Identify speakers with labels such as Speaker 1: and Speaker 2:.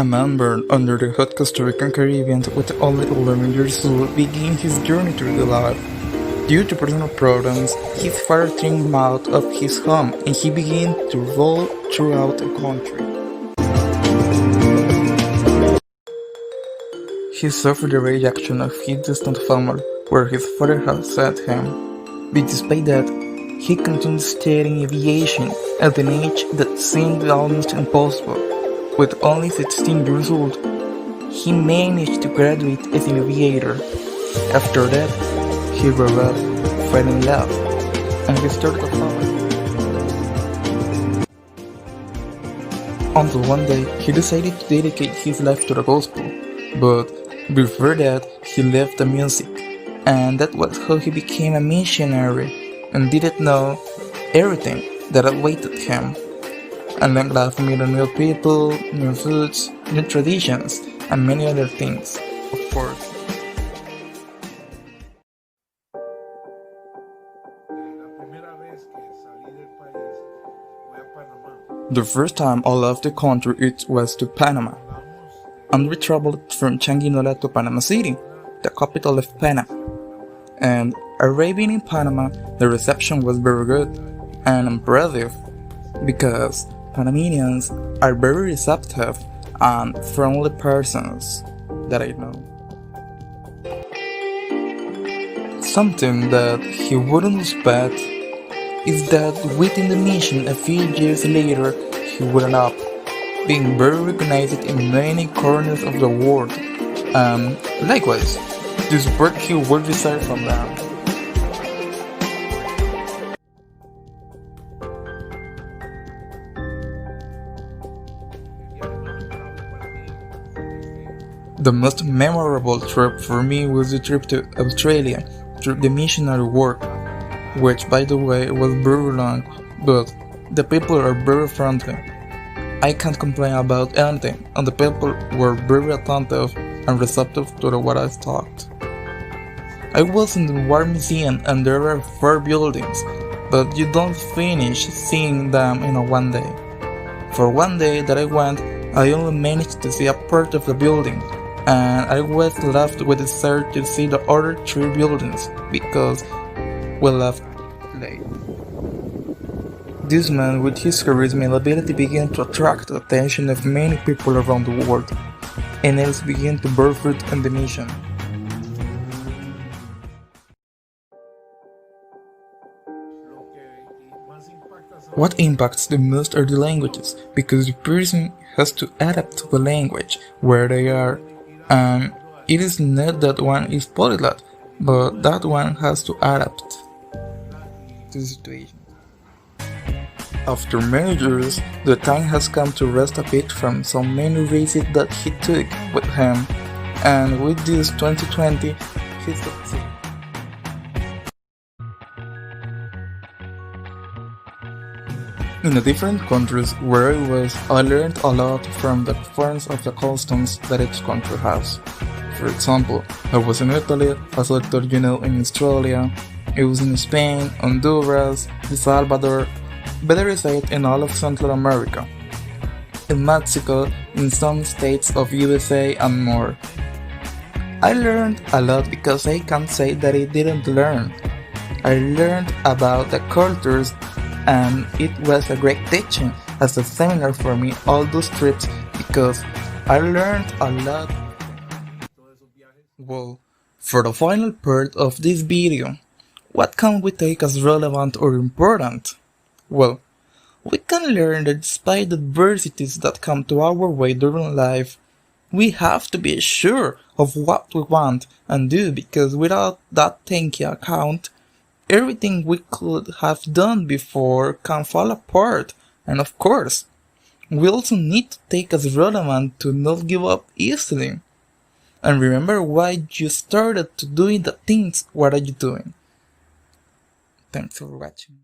Speaker 1: A man born under the hot Costa Rican Caribbean with only 11 years old began his journey through the life. Due to personal problems, his father threw him out of his home and he began to roll throughout the country. He suffered the rejection of his distant family, where his father had sent him. But despite that, he continued studying aviation at an age that seemed almost impossible. With only 16 years old, he managed to graduate as an aviator. After that, he grew up, fell in love, and he started a family. Until one day, he decided to dedicate his life to the gospel, but before that, he loved the music, and that was how he became a missionary, and didn't know everything that awaited him. And then life meeting new people, new foods, new traditions, and many other things, of course. The first time I left the country it was to Panama, and we traveled from Changuinola to Panama City, the capital of Panama. And arriving in Panama, the reception was very good and impressive, because Panamanians are very receptive and friendly persons that I know. Something that he wouldn't expect is that within the mission a few years later he would end up being very recognized in many corners of the world, and likewise, the support he would receive from them. The most memorable trip for me was the trip to Australia through the missionary work, which by the way was very long, but the people are very friendly. I can't complain about anything, and the people were very attentive and receptive to what I talked. I was in the War Museum and there were 4 buildings, but you don't finish seeing them in one day. For one day that I went, I only managed to see a part of the building, and I was left with the desire to see the other 3 buildings because we left late. This man with his charisma and ability began to attract the attention of many people around the world, and else began to bear fruit in the mission. What impacts the most are the languages, because the person has to adapt to the language where they are, and it is not that one is polyglot, but that one has to adapt to the situation. After many years, the time has come to rest a bit from so many risks that he took with him, and with this 2020, he's succeeded. In the different countries where I was, I learned a lot from the difference of the customs that each country has. For example, I was in Italy, as I told you know, in Australia, I was in Spain, Honduras, El Salvador, better said in all of Central America, in Mexico, in some states of USA and more. I learned a lot because I can't say that I didn't learn. I learned about the cultures, and it was a great teaching as a seminar for me all those trips because I learned a lot. Well, for the final part of this video, what can we take as relevant or important? Well, we can learn that despite the adversities that come to our way during life, we have to be sure of what we want and do, because without that taking account, everything we could have done before can fall apart. And of course, we also need to take as relevant to not give up easily. And remember why you started to doing the things. What are you doing? Thanks for watching.